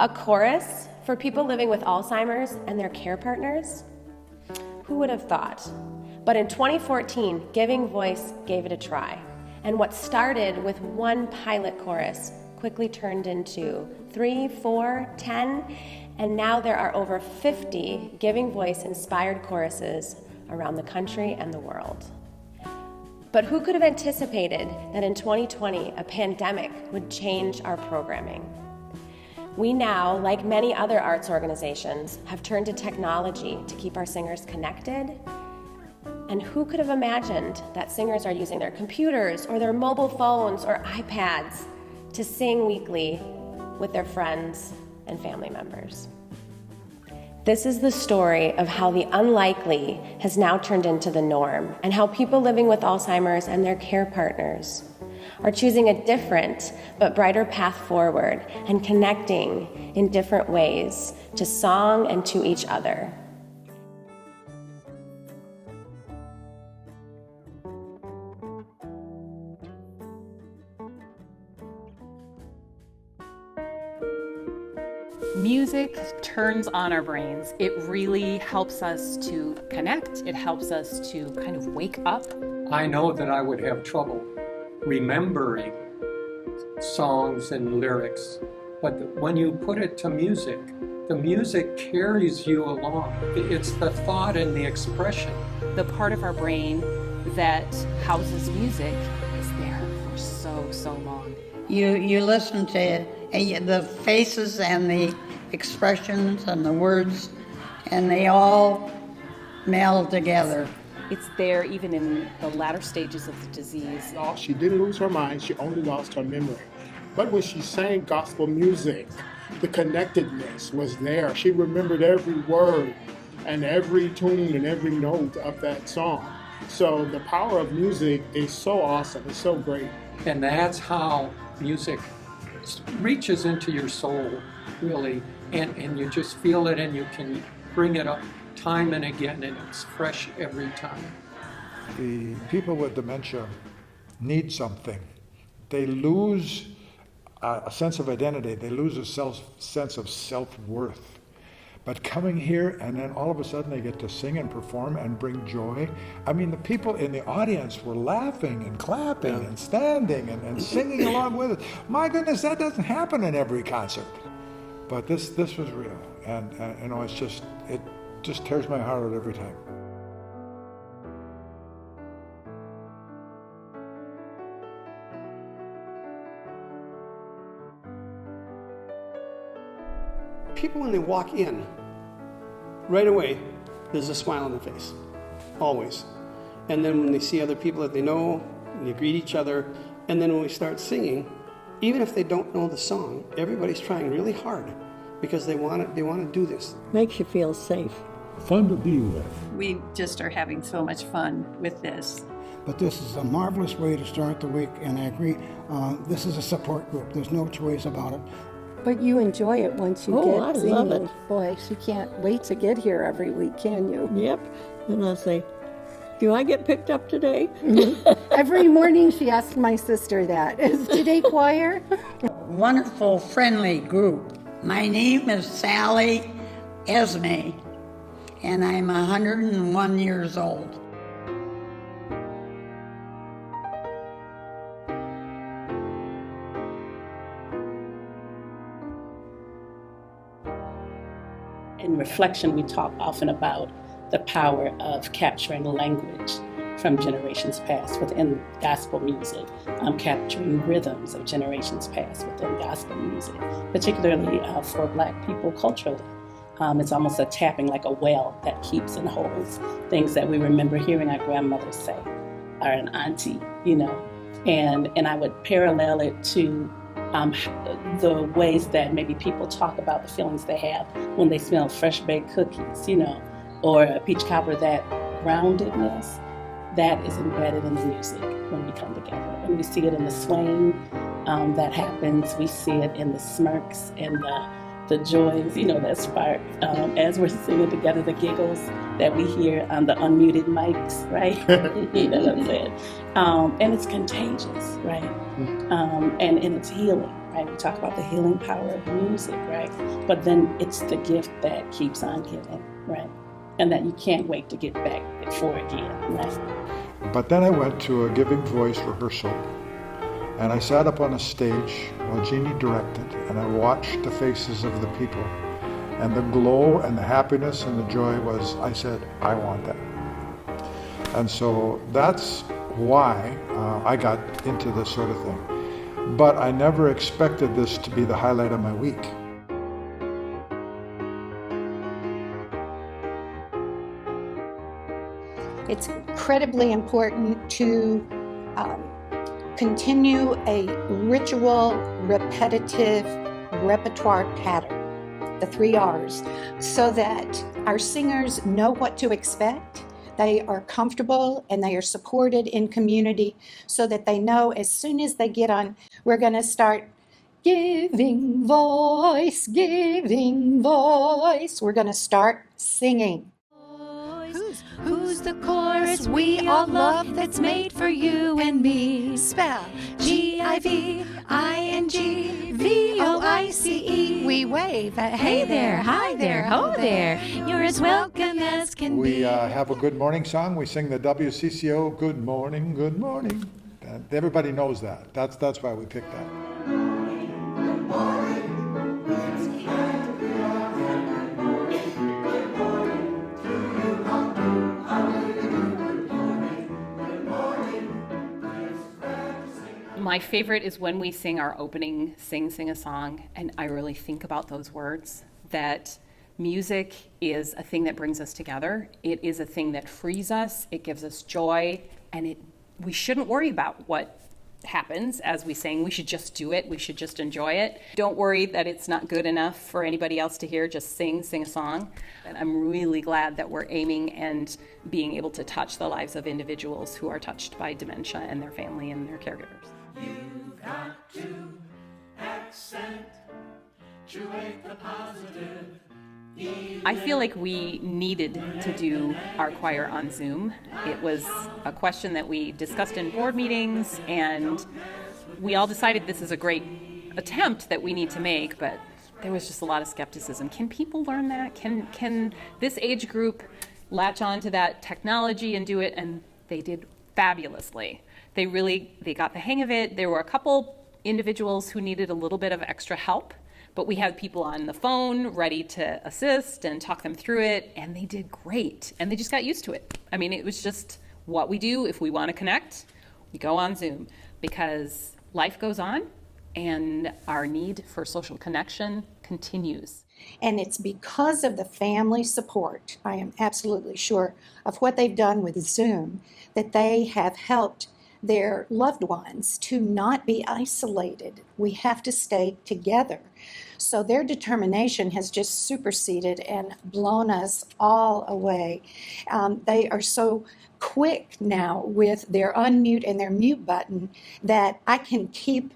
A chorus for people living with Alzheimer's and their care partners? Who would have thought? But in 2014, Giving Voice gave it a try. And what started with one pilot chorus quickly turned into 3, 4, 10, and now there are over 50 Giving Voice inspired choruses around the country and the world. But who could have anticipated that in 2020, a pandemic would change our programming? We now, like many other arts organizations, have turned to technology to keep our singers connected. And who could have imagined that singers are using their computers or their mobile phones or iPads to sing weekly with their friends and family members? This is the story of how the unlikely has now turned into the norm, and how people living with Alzheimer's and their care partners are choosing a different but brighter path forward and connecting in different ways to song and to each other. Music turns on our brains. It really helps us to connect. It helps us to kind of wake up. I know that I would have trouble remembering songs and lyrics, but when you put it to music, the music carries you along. It's the thought and the expression. The part of our brain that houses music is there for so long. You listen to the faces and the expressions and the words, and they all meld together. It's there even in the latter stages of the disease. She didn't lose her mind, she only lost her memory. But when she sang gospel music, the connectedness was there. She remembered every word and every tune and every note of that song. So the power of music is so awesome, it's so great. And that's how music reaches into your soul, really, and you just feel it, and you can bring it up time and again, and it's fresh every time. The people with dementia need something. They lose a sense of identity. They lose a sense of self-worth. But coming here, and then all of a sudden they get to sing and perform and bring joy. I mean, the people in the audience were laughing and clapping and standing and singing along with it. My goodness, that doesn't happen in every concert. But this was real, and you know, it just tears my heart out every time. People, when they walk in, right away, there's a smile on their face, always. And then when they see other people that they know, and they greet each other, and then when we start singing, even if they don't know the song, everybody's trying really hard because they want to do this. Makes you feel safe. Fun to be with. We just are having so much fun with this. But this is a marvelous way to start the week, and I agree, this is a support group. There's no two ways about it. But you enjoy it once you I get love singing. it. Boy, you can't wait to get here every week, can you? Yep. And I'll say, do I get picked up today? Every morning she asks my sister that. Is today choir? Wonderful, friendly group. My name is Sally Esme, and I'm 101 years old. In Reflection, we talk often about the power of capturing language from generations past within gospel music, capturing rhythms of generations past within gospel music, particularly for Black people culturally. It's almost a tapping, like a well that keeps and holds things that we remember hearing our grandmothers say, or an auntie, you know. And I would parallel it to the ways that maybe people talk about the feelings they have when they smell fresh baked cookies, you know, or a peach cobbler, that groundedness, that is embedded in the music when we come together. And we see it in the swaying that happens. We see it in the smirks and the joys, that spark as we're singing together, the giggles that we hear on the unmuted mics, right? You know what I'm saying? And it's contagious, right? And it's healing, right? We talk about the healing power of music, right? But then it's the gift that keeps on giving, right? And that you can't wait to get back for again, right? But then I went to a Giving Voice rehearsal, and I sat up on a stage while Jeannie directed, and I watched the faces of the people. And the glow and the happiness and the joy was, I said, I want that. And so that's why I got into this sort of thing. But I never expected this to be the highlight of my week. It's incredibly important to continue a ritual, repetitive repertoire pattern, the 3 R's, so that our singers know what to expect, they are comfortable, and they are supported in community, so that they know as soon as they get on, we're going to start giving voice, we're going to start singing. Who's the chorus we all love that's made for you and me? Spell G-I-V-I-N-G-V-O-I-C-E. We wave a hey there, hi there, ho there. You're as welcome as can be. We have a good morning song. We sing the WCCO Good Morning, Good Morning. And everybody knows that. That's why we picked that. My favorite is when we sing our opening Sing a Song, and I really think about those words, that music is a thing that brings us together. It is a thing that frees us, it gives us joy, and we shouldn't worry about what happens as we sing. We should just do it, we should just enjoy it. Don't worry that it's not good enough for anybody else to hear, just sing a song. And I'm really glad that we're aiming and being able to touch the lives of individuals who are touched by dementia and their family and their caregivers. You've got to accentuate the positive. I feel like we needed to do our choir on Zoom. It was a question that we discussed in board meetings, and we all decided this is a great attempt that we need to make, but there was just a lot of skepticism. Can people learn that? Can this age group latch on to that technology and do it? And they did fabulously. They got the hang of it. There were a couple individuals who needed a little bit of extra help, but we had people on the phone ready to assist and talk them through it, and they did great. And they just got used to it. I mean, it was just what we do. If we want to connect, we go on Zoom, because life goes on and our need for social connection continues. And it's because of the family support, I am absolutely sure, of what they've done with Zoom, that they have helped their loved ones to not be isolated. We have to stay together. So their determination has just superseded and blown us all away. They are so quick now with their unmute and their mute button that I can keep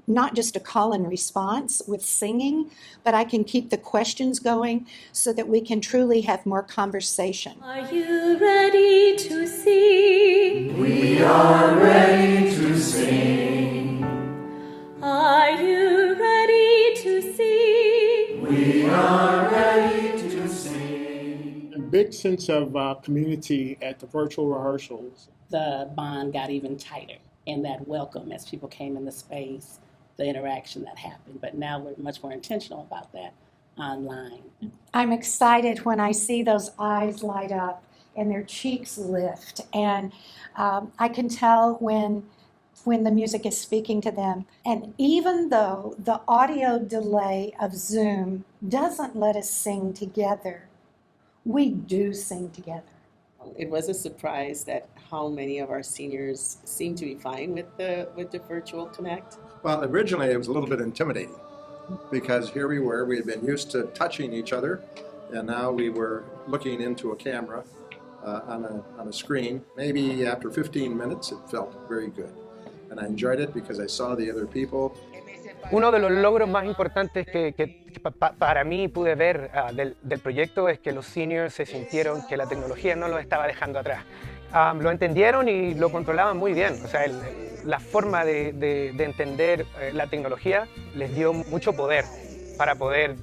not just a call and response with singing, but I can keep the questions going so that we can truly have more conversation. Are you ready to sing? We are ready to sing. Are you ready to sing? We are ready to sing. A big sense of community at the virtual rehearsals. The bond got even tighter, and that welcome as people came in the space, the interaction that happened. But now we're much more intentional about that online. I'm excited when I see those eyes light up and their cheeks lift, and I can tell when the music is speaking to them. And even though the audio delay of Zoom doesn't let us sing together, we do sing together. It was a surprise that how many of our seniors seem to be fine with the virtual connect. Well, originally it was a little bit intimidating because here we had been used to touching each other, and now we were looking into a camera on a screen. Maybe after 15 minutes it felt very good, and I enjoyed it because I saw the other people. Uno de los logros más importantes que para mí pude ver del proyecto es que los seniors se sintieron que la tecnología no los estaba dejando atrás. Lo entendieron y lo controlaban muy bien. O sea, la forma de entender la tecnología les dio mucho poder para poder,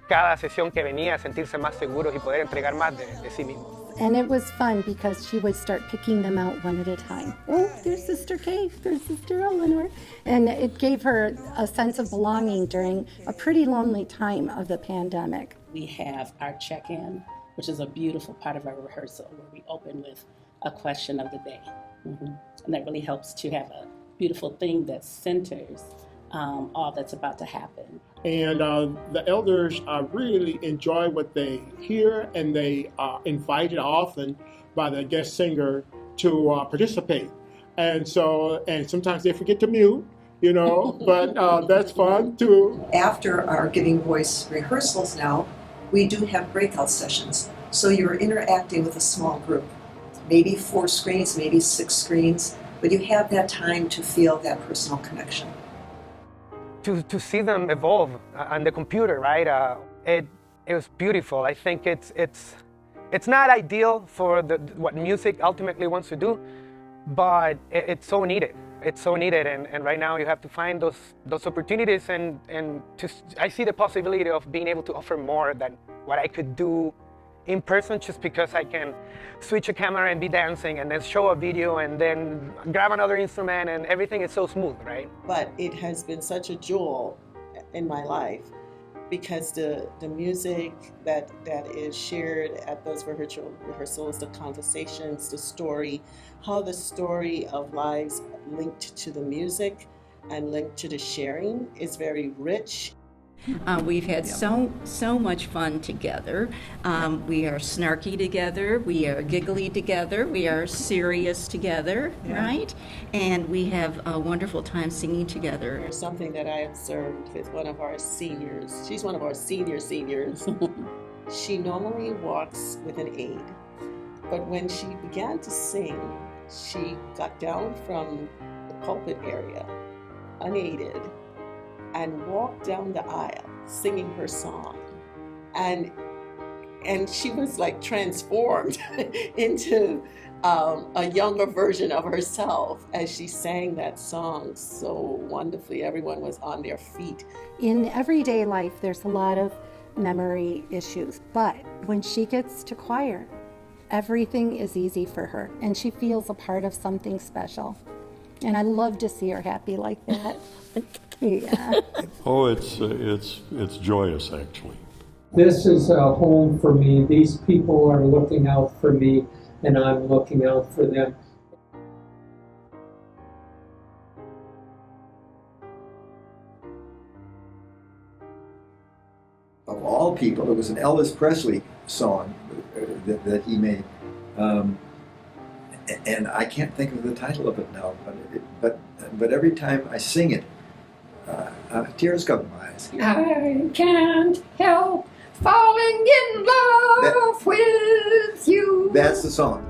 cada sesión que venía, sentirse más seguros y poder entregar más de sí mismos. And it was fun because she would start picking them out one at a time. Oh, there's Sister Kay, there's Sister Eleanor. And it gave her a sense of belonging during a pretty lonely time of the pandemic. We have our check-in, which is a beautiful part of our rehearsal, where we open with a question of the day. And that really helps to have a beautiful thing that centers all that's about to happen. And the elders really enjoy what they hear, and they are invited often by the guest singer to participate. And sometimes they forget to mute, you know, but that's fun too. After our Giving Voice rehearsals now, we do have breakout sessions. So you're interacting with a small group, maybe 4 screens, maybe 6 screens, but you have that time to feel that personal connection. To see them evolve on the computer, right? It was beautiful. I think it's not ideal for what music ultimately wants to do, but it's so needed. It's so needed, and right now you have to find those opportunities, and I see the possibility of being able to offer more than what I could do in person, just because I can switch a camera and be dancing and then show a video and then grab another instrument, and everything is so smooth, right? But it has been such a jewel in my life, because the music that is shared at those rehearsals, the conversations, the story, how the story of lives linked to the music and linked to the sharing is very rich. We've had so much fun together. We are snarky together, we are giggly together, we are serious together, right? And we have a wonderful time singing together. There's something that I observed with one of our seniors. She's one of our seniors. She normally walks with an aid, but when she began to sing, she got down from the pulpit area, unaided, and walked down the aisle singing her song. And she was like transformed into a younger version of herself as she sang that song so wonderfully. Everyone was on their feet. In everyday life, there's a lot of memory issues, but when she gets to choir, everything is easy for her, and she feels a part of something special. And I love to see her happy like that. Yeah. Oh, it's joyous, actually. This is a home for me. These people are looking out for me, and I'm looking out for them. Of all people, it was an Elvis Presley song that he made. And I can't think of the title of it now, but every time I sing it, tears come to my eyes. I can't help falling in love with you. That's the song.